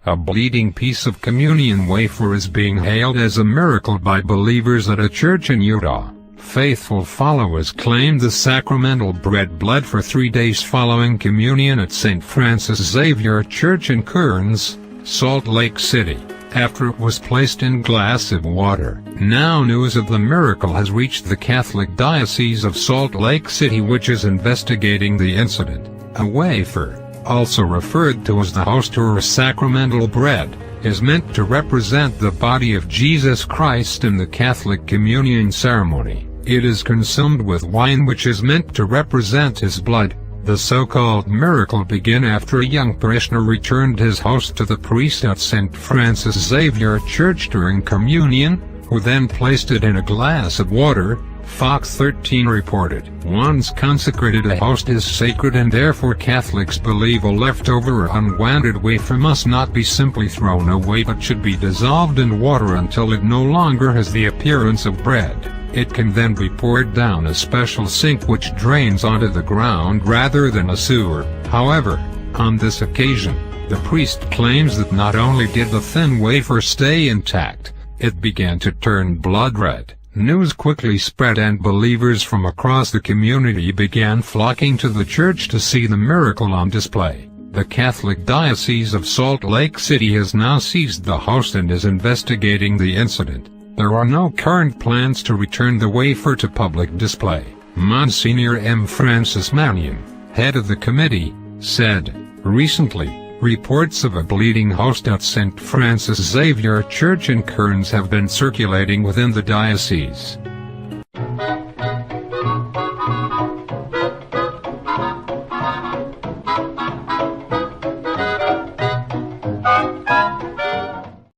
A bleeding piece of communion wafer is being hailed as a miracle by believers at a church in Utah. Faithful followers claimed the sacramental bread bled for 3 days following communion at St. Francis Xavier Church in Kearns, Salt Lake City, after it was placed in glass of water. Now news of the miracle has reached the Catholic Diocese of Salt Lake City, which is investigating the incident. A wafer, also referred to as the host or sacramental bread, is meant to represent the body of Jesus Christ in the Catholic communion ceremony. It is consumed with wine, which is meant to represent his blood. The so-called miracle began after a young parishioner returned his host to the priest at St. Francis Xavier Church during communion, who then placed it in a glass of water, Fox 13 reported. Once consecrated, a host is sacred, and therefore Catholics believe a leftover or unwanted wafer must not be simply thrown away but should be dissolved in water until it no longer has the appearance of bread. It can then be poured down a special sink which drains onto the ground rather than a sewer. However, on this occasion, the priest claims that not only did the thin wafer stay intact, it began to turn blood red. News quickly spread and believers from across the community began flocking to the church to see the miracle on display. The Catholic Diocese of Salt Lake City has now seized the host and is investigating the incident. There are no current plans to return the wafer to public display. Monsignor M. Francis Mannion, head of the committee, said, "Recently, reports of a bleeding host at St. Francis Xavier Church in Kearns have been circulating within the diocese.